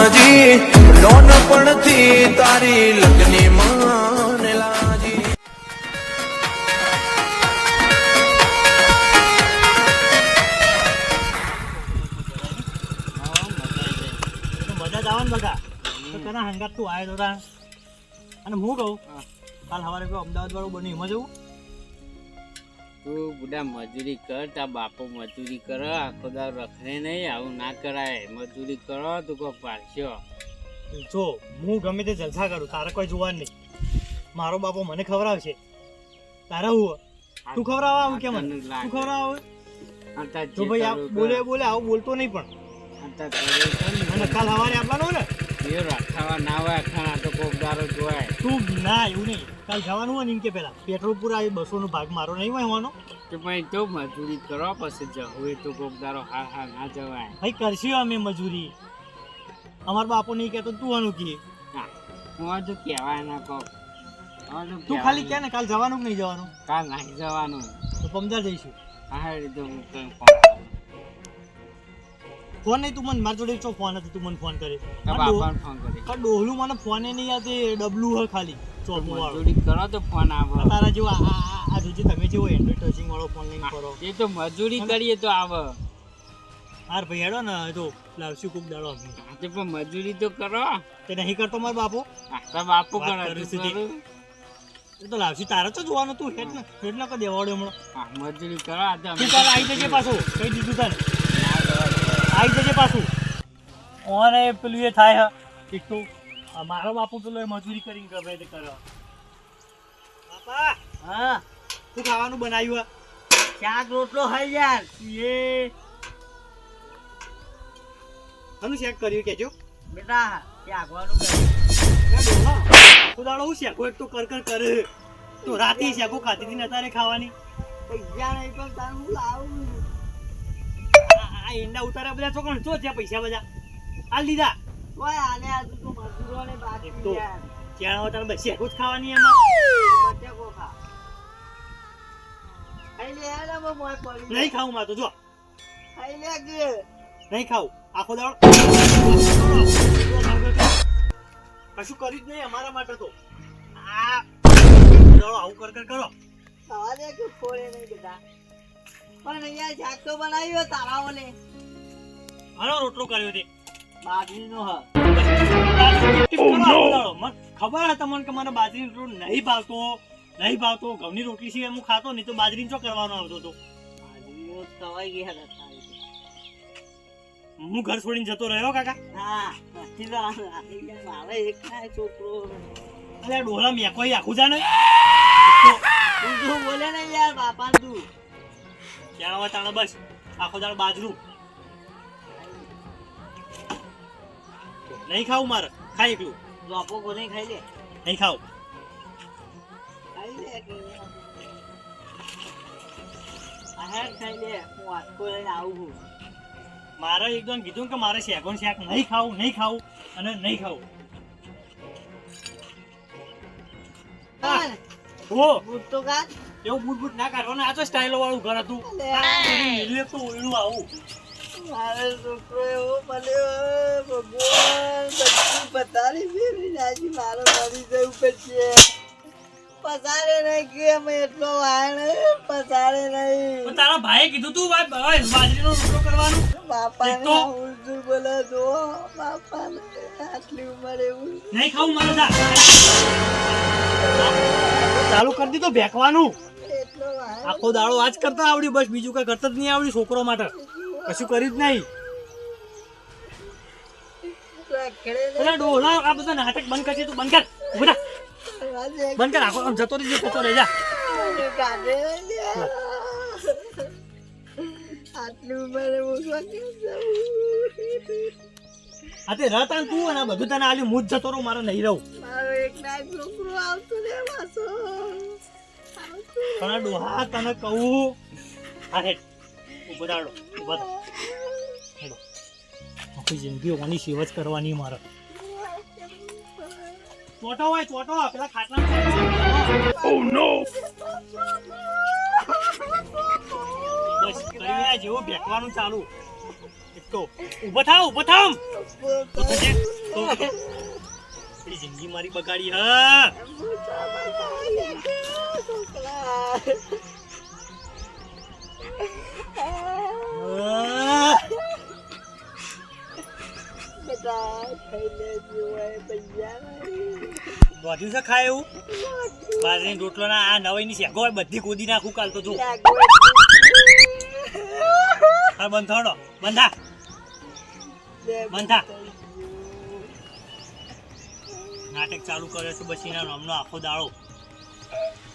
લાજી loan પણ થી તારી લગ્ની માન લાજી મજા જ આવે ને બગા તો તને હંગાત તું આવ્યો તો અને હું કહું કાલ સવારે અમદાવાદ વાળું બન્યું એમાં જવું તું બુડા મજૂરી કર તા બાપો મજૂરી કર આખો દાડો રખડે નહીં આવું ના કરાય મજૂરી કરો તું કોઈ પાડશો જો હું ગમે તે જલસા કરું તારે કોઈ જોવાનું નહીં મારો બાપો મને ખવડાવશે તારે હું તું ખવડાવવા આવું કેમ તું ખવડાવ જો ભાઈ આ બોલે આવું બોલતો નહીં પણ અને કાલ સવારે આપવાનું ને એ રખાવા ના હોય ખાણા તો કોક દારો જોવાય તું ના એવું નહીં કાલ જવાનું હોય ને એમ કે પેલા પેટ્રોલ પૂરા 200 નો ભાગ મારો નહીં હોય હોવાનો તો ભાઈ તો મજૂરી કરો પછી જવું તો કોક દારો હા ના જવાય ભાઈ કરશું અમે મજૂરી અમાર બાપો નહીં કહેતો તું આનું કે હું તો કહેવાય ના કહો તું ખાલી કે ને કાલ જવાનું કે નહીં જવાનું કાલ નહીં જવાનું તો પમદાર જઈશું હા રીતે હું કઈ ફોન નહીં તું મને મારી જોડે ચો ફોન હતો તું મને ફોન કરે બાપાને ફોન કરી ડોહલું મને ફોને નહીં યાદ ડબલું હ ખાલી ચોપું વાળો મજૂરી કરો તો ફોન આવે તારા જેવો આ જોજે તમે જેવો એન્ડ્રોઈડ ટચિંગ વાળો ફોન લઈને કરો એ તો મજૂરી કરીએ તો આવે હાર ભાઈ હેડો ને તો લાવશું કોક દાડો તે પણ મજૂરી તો કરો તે નહીં કરતો મારો બાપો આખા બાપુ વાત કરે કરું છું તે. એ તો લાવશું તારે તો જોવાનું તું હેડ ના કરી દેવાડ્યો હમણાં મજૂરી કરો આ તો તું તારે આવી જજે પાછું કહી દીધું તારે આવી જજે પાછું ઓને પેલું એ થાય હ એક તો મારો બાપુ પેલો એ મજૂરી કરીને ગમે તે કરે બાપા હા શું ખાવાનું બનાવ્યું શાક રોટલો હોય યાર એ આનું શેક કર્યું કેજો બેટા શાકવાનું તો દાડો હું શેકો એક તો કર કરે તો રાતે શેકો ખાતી હતી ને અત્યારે ખાવાની પૈસા નહીં પણ તારું લાવું આ ઈંડા ઉતાર્યા બધા છોકરા જો ત્યાં પૈસા બધા આ લીધા ઓય આને આ તો મજૂરોને બાકી તો યાર ત્યાં હવે તારે બસ શેકો જ ખાવાની એમાં બટે કોખા ખાઈ લે આલા મો મોય પડી નહીં ખાવું માં તો જો ખાઈ લે કે નહીં ખાવું આખો દાડો કશું કર્યું જ નહીં અમારા માટે તો આ દાડો આવું કર કરો ખાવા દે કે ફોડે નહીં બેટા પણ યાર શાક તો બનાવ્યો તારાઓને આનો રોટલો કર્યો તે બાજરીનો હ ખબર હે તમને કે મને બાજરીનો રોટલો નહીં ભાવતો ઘઉંની રોટલી સિવાય હું ખાતો નહીં તો બાજરીનો શું કરવાનો આવતો હતો બાજરીનો તવાઈ ગયા હતા હું ઘર છોડીને જતો રહ્યો કાકા હા મારે એક થાય છોકરો અરે ડોલા મેકોઈ આખું જાને તું જો બોલે ને યાર બાપા તું ત્યાં હવે તાણે બસ આખો દાડો બાજરું નહીં ખાવું મારે ખાઈ એકલું બાપો કોને ખાઈ લે નહીં ખાવું ખાઈ લે કે આ હેડ ખાઈ લે હું આટકો લઈને આવું છું મારે એકદમ કીધું કે મારે શેકોન શાક નહીં ખાવું અને નહીં ખાવું ઓ બૂટ તો કાઢ એવું બૂટ ના કાઢવાનું આ તો સ્ટાઇલો વાળું ઘર હતું તો ઓયડું આવું મારો છોકરો એવો મળ્યો ભગવાન બધું પતારી ફેરવી નાખી મારો મરી જવું પડશે પસારે નહીં કે અમે એટલો વાણ પસારે નહીં પણ તારા ભાઈએ કીધું તું બાજરીનો રોટલો કરવાનું બાપાને એક તો ઉલઝુલ બોલે જો બાપાને આટલી ઉંમર એવું નહીં ખાવું મારે ચાલુ કરી દીધું ભેકવાનું એટલો વાણ આખો દાડો આજ કરતા આવડ્યું બસ બીજું કઈ કરતા જ નહીં આવડ્યું છોકરો માટે કશું કર્યું જ નહીં રખડે પેલા ડોલા આ બધા નાટક બંધ કરશે તું બંધ કર ઉભા થા. બંધ કર આખો આમ જતો રહી જા કાઢે આટલી ઉંમરે મૂકવા કેમ જવું આ તે રતા તું અને આ બધું તને આલ્યું હું જ જતો રહું મારે નહીં રહું મારો એક ના છોકરો આવતો રે વાસો પણ આ ડોહા તને કહું આ હેડ ઉભા દાડો ઉભા થા. હેડો આખી જિંદગી ઓની સેવા જ કરવાની મારે ચોટો હોય ચોટો પેલા ખાટલા ઓ નો બસ કરીને આ જેવો ભેકવાનું ચાલુ એક તો ઊભો થાવ તો થજે એ જિંદગી મારી બગાડી હા. બધું છે ખાય એવું બાજરી રોટલો ના આ નવાઈ ની શેગો હોય બધી કૂદી નાખું કાલ તો જો હા બંધાડો બંધા બંધા નાટક ચાલુ કરે છે બસ એના નામનો આખો દાડો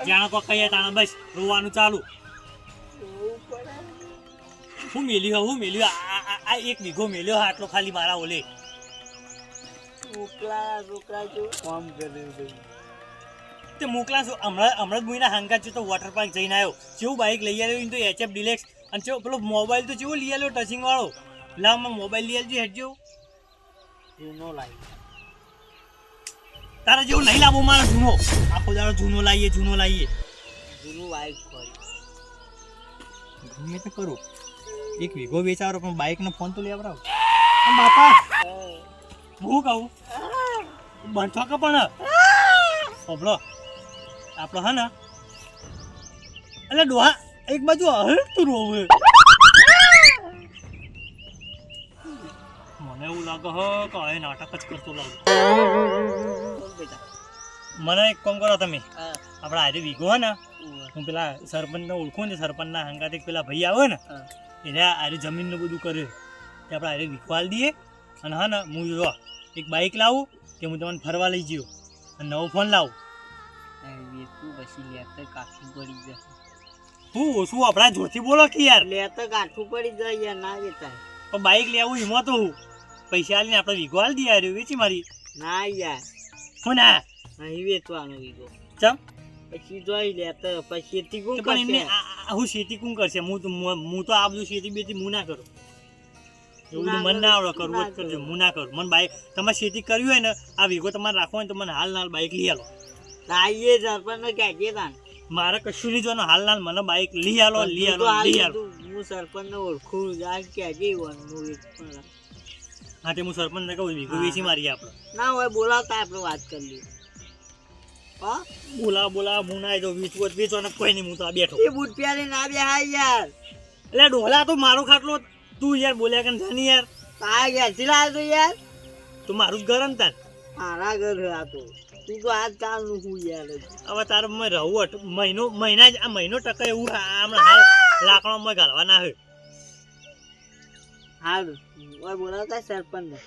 જાણે કોઈ કહીએ તાણે બસ રોવાનું ચાલુ હું મેલ્યું આ એક વીઘો મેલ્યો આટલો ખાલી મારા ઓલે તે મોકલા છું હમણાં જ મુઈના હાંકા છે તો વોટર પાર્ક જઈને આવ્યો જેવું બાઇક લઈ આવ્યો તો HF ડિલેક્સ અને પેલો મોબાઈલ તો જેવો લઈ આવ્યો ટચિંગ વાળો લાવમાં મોબાઈલ લઈ આવજો હેઠજો જૂનો લાવી તારા જેવું નહીં લાવો મારા જૂનો આખો દાડો જૂનો લાવીએ જૂનું બાઇક ગમે તે કરું એક વીઘો વેચારો પણ બાઇકનો ફોન તો લેવડાવ બાપા હું કહું બંધો કે પણ ઓબળો આપણો હા ને એટલે ડોહા એક બાજુ હળતું રોવે મને એવું લાગે હ કે હવે નાટક જ કરતો લાગે મને એક કામ કરો તમે આપણા આજે વીઘો હે ને હું પેલા સરપંચને ઓળખું ને સરપંચના હંગાતે પેલા ભાઈ આવે ને એને આજે જમીનનું બધું કર્યું તે આપણે આજે વીઘો હાલ દઈએ અને હા ને હું જો એક બાઇક લાવું કે હું તમને ફરવા લઈ ગયો અને નવો ફોન લાવું તું ઓછું આપણા જોથી બોલો કે યાર પણ બાઇક લેવું એમાં તો હું પૈસા આલીને આપણે વીઘો હાલ દઈએ યાર વેચી મારી ના યાર હું ના નહીં વેચવાનો વીઘો ચમ પછી જોઈ લે તો પછી ખેતી કોણ પણ એમને કરશે હું ખેતી કોણ કરશે હું તો આ બધું ખેતી બેતી હું ના કરું એવું બધું મને ના આવડે કરવું જ કરજો હું ના કરું મને બાઇક તમારે ખેતી કરવી હોય ને આ વીઘો તમારે રાખવો હોય તો મને હાલ બાઇક લઈ આલો લાઈએ સરપંચ કહેજે તાન મારે કશું નહીં જોવાનું હાલ મને બાઇક લઈ આલો હું સરપંચ ને ઓળખું કહેજે હા તે હું સરપંચ ને કહું વીઘો વેચી મારી આપણે ના હોય બોલાવતા આપણે વાત કરી લઈએ હા બોલા હું ના જો વેચવાનો કોઈ નહીં હું તો આ બેઠો એ બૂટ પ્યારે ના બે હા યાર એટલે ઢોલા તો મારો ખાટલો તું યાર બોલ્યા કે જાની યાર આ ઘેરથી લાવ્યો તો યાર તું મારું જ ઘર ને તાર મારા ઘર આ તો તું તો આજ કાલનું હું યાર હવે તારે મેં રહું મહિના જ આ મહિનો ટકા એવું હમણાં હાલ લાકડામાં ઘાલવા ના હોય હાલ ઓય બોલાવતા સરપંચ ને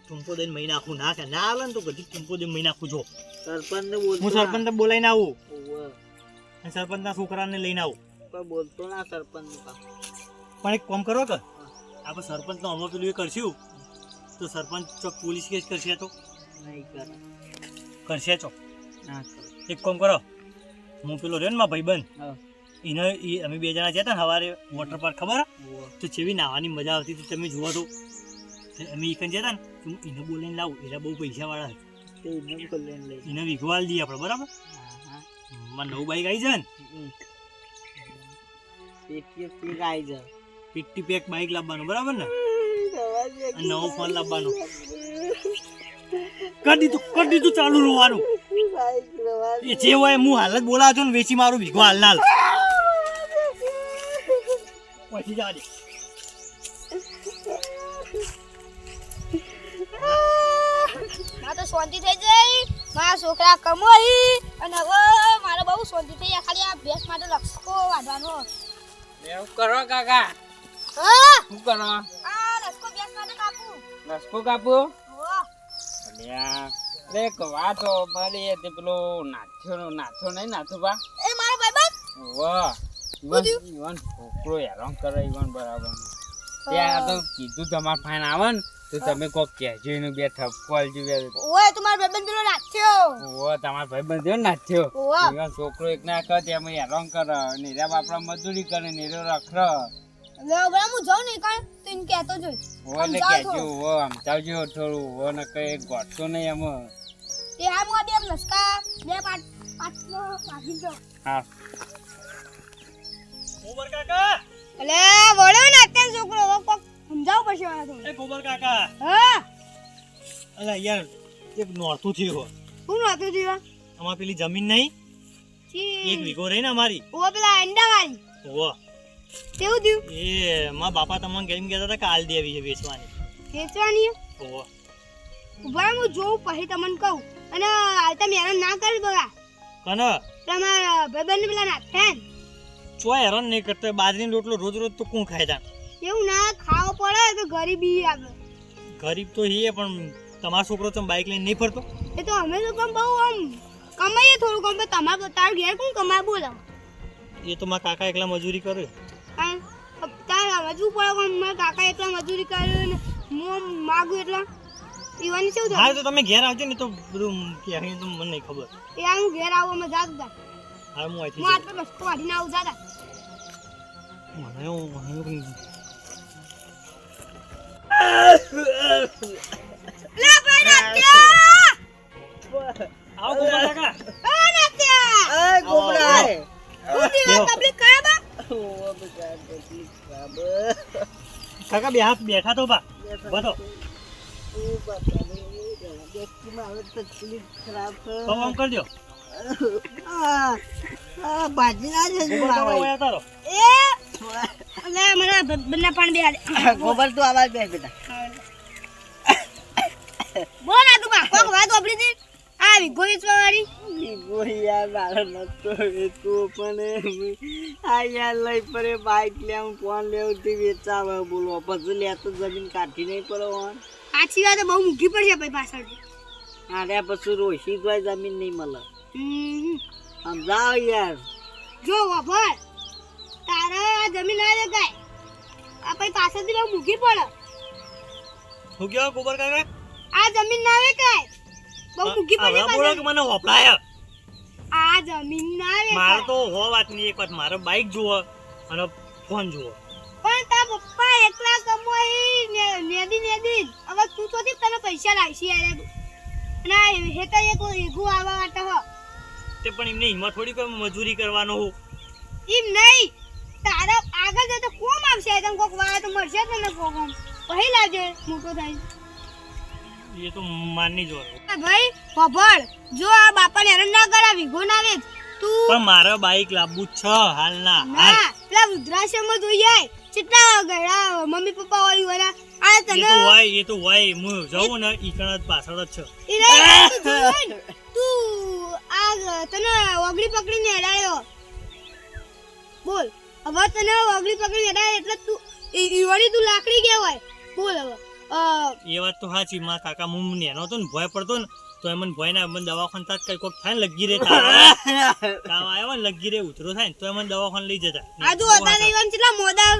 ટૂંકો દઈને મહિના આખું ના કે ના આવે ને તો બધી ટૂંકો દઈને મહિના આખું જો સરપંચ ને બોલતો હું સરપંચ ને બોલાઈને આવું ઓવે અને સરપંચના છોકરાને લઈને આવું કોઈ બોલતો ના સરપંચ નું કામ પણ એક કામ કરો કે આપણે સરપંચનો અમો પેલું એ કરશું તો સરપંચ ચોક પોલીસ કેસ કરશે તો નહીં કરે કરશે ચોક ના કરે એક કામ કરો હું પેલો રહ્યો ને મારા ભાઈબંધ હા એને અમે બે જણા જતા ને સવારે વોટર પાર્ક ખબર ઓવે તો જેવી નાવાની મજા આવતી હતી તમે જુઓ તો અમે એક જતા ને તો એને બોલાઈને લાવું એટલે બહુ પૈસાવાળા તે ઇન્દમ કલ્યાણ લઈ એને વીઘવાલ દઈએ આપણે બરાબર હા મારે નવું બાઈક આવી જાય ને પેટી આવી જાય પીટી પેક બાઈક લાવવાનું બરાબર ને અને નવો ફોન લાવવાનો કરી દીધું ચાલુ રોવાનું એ જે હોય હું હાલ જ બોલાવ છું ને વેચી મારું વીઘો હાલ ના પછી જા દે મારે તો શાંતિ થઈ જાય મારા છોકરા કમાઈ અને હવે મારે બહુ શાંતિ થઈ જાય ખાલી આ ભેંસ માટે લક્ષકો વાંધવાનો એવું કરો કાકા હા શું કરો આ લક્ષકો ભેંસ માટે કાપું લસકો કાપો હો અલ્યા રે કવા તો મારી તે પેલો નાથો નહીં નાથુબા એ મારો ભાઈબંધ વાહ ઈવન છોકરો હેરાન કરે ઈવન બરાબર ત્યાં તો કીધું તમારે ફાઈન આવે ને તો તમે કોક કહેજો એનું બે થપ્પલ જોવે ઓય તું મારો ભાઈબંધ પેલો નાખ્યો ઓ તમારા ભાઈ બંધ નાથ્યો ઓવા ઈવન છોકરો એક ના કરે તેમાં હેરાન કરે નીરા બાપડા મજૂરી કરે નીરો રખડે લે બરા હું જાઉં નહીં કાં તો એને કહેતો જોઈ ઓ એટલે કહેજો ઓ સમજાવજો થોડું ઓ ને કઈ ગોઠતો નહીં એમાં એ હા હું બે લસકા બે પાંચનો વાગી ગયો હા ગોબર કાકા એટલે વળ્યો ને અત્યારે છોકરો હવે કોક સમજાવવું પડશે મને તો એ ગોબર કાકા હા અલા યાર એક નોરતું થયું હો. હું નહોતું થયું અમાર પેલી જમીન નહીં એક વીઘો રહી ને અમારી. ઓ પેલા અંડા વાળી ઓહો કેવું થયું એ મારા બાપા તમને કેમ કહેતા હતા કે હાલ દેવી છે વેચવાની. વેચવાની ઓહો ઉભા હું જોઉં પછી તમને કહું અને હાલતા મેરા ના કરી બગા કને તમારા ભાઈબંધ પેલા નાખે ચો હેરાન નહીં કરતો બાજરીનો રોટલો રોજ રોજ તો કોણ ખાય તા. એવું ના ખાવો પડે તો ગરીબી આવે ગરીબ તો હી પણ તમારો છોકરો તો બાઇક લઈને નહીં ફરતો. એ તો અમે તો કમ બહુ આમ કમાઈએ થોડું કમ તમારે તાર ઘેર કોણ કમાય બોલો એ તો મારા કાકા એકલા મજૂરી કરે. તાર હજુ પડે મારા કાકા એટલા મજૂરી કરે ને હું માગું એટલા ઈવાની શું હા તો તમે ઘેર આવજો ને તો બધું કહે તો મને નહીં ખબર. એ હું ઘેર આવું અમે જાગતા હા હું અહીંથી હું આટલો રસ્તો કાઢીને આવું જાગા લે ભાઈ નાત્યા આવો ગોપાલ કાકા. એ નાત્યા એ ગોબરા હું દીવા તબલીગ કરે બા ઓ બગા તકલીફ ખરાબ કાકા બે હાથ બેઠા તો બા બધો ઓ બાપા રે વ્યક્તિમાં હવે તકલીફ ખરાબ તો આમ કરજો. બાજી ના છે ગોપાલ કાકા ઓયા તારો. એ લે મને બંને પણ બે ગોબર તું આવાજ બે બેટા બોલ ના તું બા કોક વાત ઓપડી દે આ વિગો વેચવા વાળી ગોઈ યાર મારો નતો તું પણ આ યાર લઈ પરે બાઈક લેવું કોણ લેવું તે વેચાવે બોલો પછી લેતો જમીન કાઢી નહીં પડે હોન આછી વાત બહુ મૂકી પડશે ભાઈ પાછળથી આરે પછી રોશી જોઈ જમીન નહીં મળે હમ. સમજાવ યાર જો વાભર તારા આ જમીન ના દેખાય આ પછી પાછળથી બહુ મૂકી પડે હું કેવો ગોપાલ કાકા આ જમીન ના દેખાય બહુ મૂકી પડે હવે બોલો કે મને વપરાય. આ જમીન ના મારે દેખાય તો હો વાતની એક વાત મારે બાઇક જુઓ અને ફોન જુઓ. પણ તાર પપ્પા એકલા કમાઈ નેદી હવે તું તો તને પૈસા લાવશી યાર ના હેતા એક ઈગુ આવવા માટે હો તે પણ એમને હિંમત થોડી કોઈ મજૂરી કરવાનો હું. એમ નહીં તારા આગળ જતો કોમ આવશે તને કોક વાર તો મળશે જ ને કોક પછી લાવજે મોટો થાય એ તો માનની જોર. આ ભાઈ ખબર જો આ બાપાને હેરાન ના કરાવી ગો ના વેચ તું પણ મારે બાઇક લાવવું જ છે હાલના હાલ. ના પેલા વૃદ્ધાશ્રમમાં જોઈ આય કેટલા ગયડા મમ્મી પપ્પા વાળી વાળા આ એ તને તો હોય હું જઉં ને ઈ કણ જ પાછળ જ છે. ઈ નહીં, તું જોઈ ને, તું આ તને ઓગળી પકડીને હેડાયો બોલ હવે તને ઓગળી પકડીને હેડાયો એટલે તું ઈવડી તું લાકડી કહેવાય બોલ હવે એ વાત તો સાચી. મારા કાકા હું નેનો હતો ને ભય પડતો ને તો એમ ભય ના મને દવાખાને તાત્કાલિક કોક થાય ને લગી રે તાવ આવ્યો ને લગી રે ઉતરો થાય ને તો એમ દવાખાને લઈ જતા. આજુ હતા નહીં કેટલા મોડા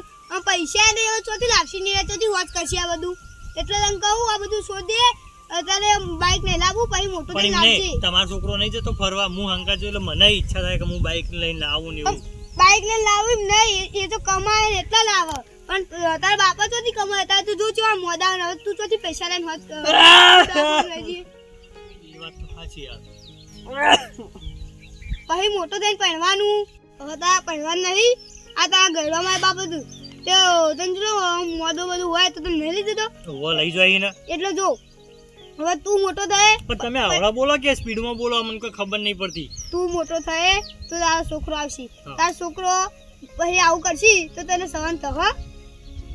પૈસા દે ચોથી લાગશે નહીં ચોથી વોચ કરશે આ બધું એટલે તને કહું આ બધું શોધે અત્યારે બાઇક લઈ લાવું પછી મોટું પણ થઈ એમ લાવશે નહીં તમારો છોકરો નહીં જતો ફરવા હું હંકાર છું એટલે મને ઈચ્છા થાય કે હું બાઇક લઈને લાવું ને એવું. બાઇક લઈને લાવું એમ નહીં એ તો કમાય ને એટલા લાવે પણ તારા બાપા ચોથી કમાય તારે તું જો ચેવા મોડા ને હવે તું ચોથી પૈસા લઈને હોત એ વાત તો સાચી યાર. પછી મોટો થઈને પહેરવાનું હવે તારા પહેરવાનું નહીં આ તારા ગળવામાં બાપ હતું તો તને જો મોદો બધું હોય તો તને નહીં લઈ જતો વો લઈ જાય ને. એટલે જો હવે તું મોટો થાય પણ તમે આવડા બોલો કે સ્પીડમાં બોલો મને કોઈ ખબર નહીં પડતી. તું મોટો થાય તો તારો છોકરો આવશે હા. તારો છોકરો પછી આવું કરશે તો તને સહન થશે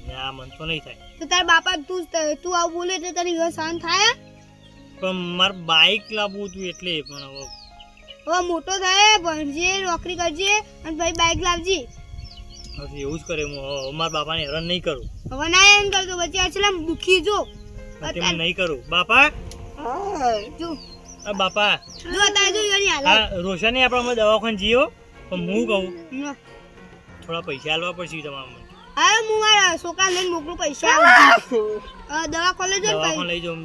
ના મન તો નહીં થાય. તો તારા બાપા તું આવું બોલે એટલે તને સહન થાય પણ મારે બાઇક લાવવું હતું એટલે પણ હવે મોટો થાય ભણજે નોકરી કરજે અને ભાઈ બાઇક લાવજે હવે એવું જ કરે. હું મારા બાપાને હેરાન નહીં કરું. હવે ના એમ કરતો પછી આ દુખી જો તે હું નહીં કરું. બાપા જો આ બાપા જો અત્યારે જો એની હાલત હા રોશની આપણે અમે દવાખાને જઈએ પણ હું કહું ન. થોડા પૈસા આલવા પડશે તમારે મને. હા હું મારા છોકરા લઈને મોકલું પૈસા દવા કોલેજ દવાખાને લઈ જાઉં.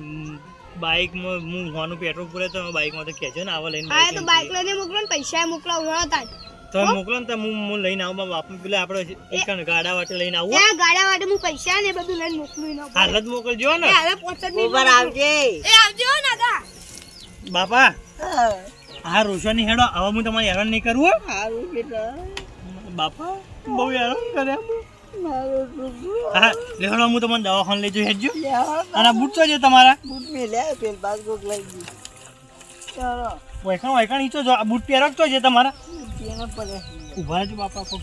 બાઇકમાં હું હોવાનું પેટ્રોલ પૂરે તો બાઇકમાં તો કહેજો ને આવા લઈને હા તો બાઇક લઈને મોકલો ને પૈસા મોકલાવ હતા તમે મોકલો ને તો હું લઈને આવું. મારા બાપા પેલા આપણે એક ગાડા વાટે લઈને આવું. ત્યાં ગાડા માટે હું પૈસા ને બધું લઈને મોકલું ને હાલ જ મોકલજો ને. હાલે પહોંચત નહીં ગોબર આવજે એ આવજો ને ગા બાપા હા રોશની હેડો હવે હું તમારે હેરાન નહીં કરું હો. સારું બેટા બાપા બહુ હેરાન કર્યા મારો છોકરો હા લેવડો હું તમને દવાખાને લઈ જઈ હેડજો યાર અને બૂટ તો છે તમારા બૂટ મે લે પેલ બાગ ગોક લઈ ગઈ ચાલો વૈકણ ઈચો જો આ બૂટ પહેરો તો છે તમારા કેનો પડે ઉભા રહેજો બાપા કો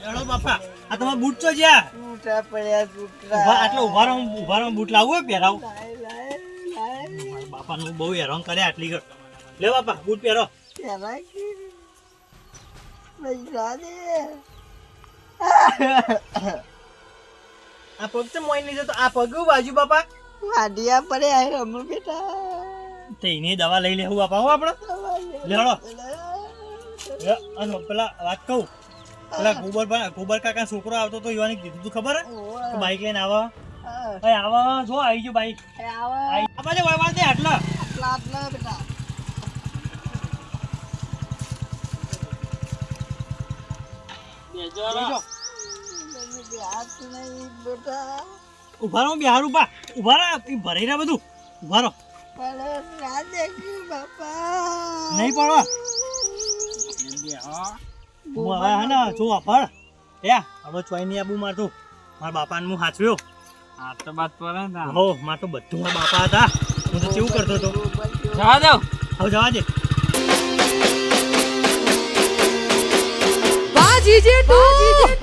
લેવડો બાપા આ તમારા બૂટ તો છે છૂટા પડ્યા છૂટા ઉભા આટલો ઉભા રહો બૂટ લાવો પહેરાવો લાય લાય લાય મારા બાપાનું બહુ હેરાન કરે આટલી ઘર લે બાપા બૂટ પહેરો પેલા કે પૈસા દે આ પગ તો મોઈ નહીં જતો આ પગ બાજુ બાપા વાડિયા પડે આ રમણ બેટા તેની દવા લઈ લેવું બાપા હો આપણે લેવડો અને પેલા વાત કહું પેલા ગોબર કાકા છોકરો આવતો તો યુવાની કીધું તું ખબર હે બાઈક લઈને આવો આવો જો આવી ગયો બાઈક આવા દે આટલા આટલા બેટા હાથ નહીં બેટા ઉભા રહો બિહાર ઉભા રહો ભરાઈ રહ્યા બધું ઉભા રહો પડે ના દેખ્યું બાપા નહીં પડો હું હવે હે ને જો અભળ હવે ચોઈ નહીં આબુ મારતું મારા બાપાને હું હાચવ્યો આ તો બાત પડે ને હો માર તો બધું મારા બાપા હતા હું તો કેવું કરતો હતો જવા દો હવે જવા દે બાજી જે તું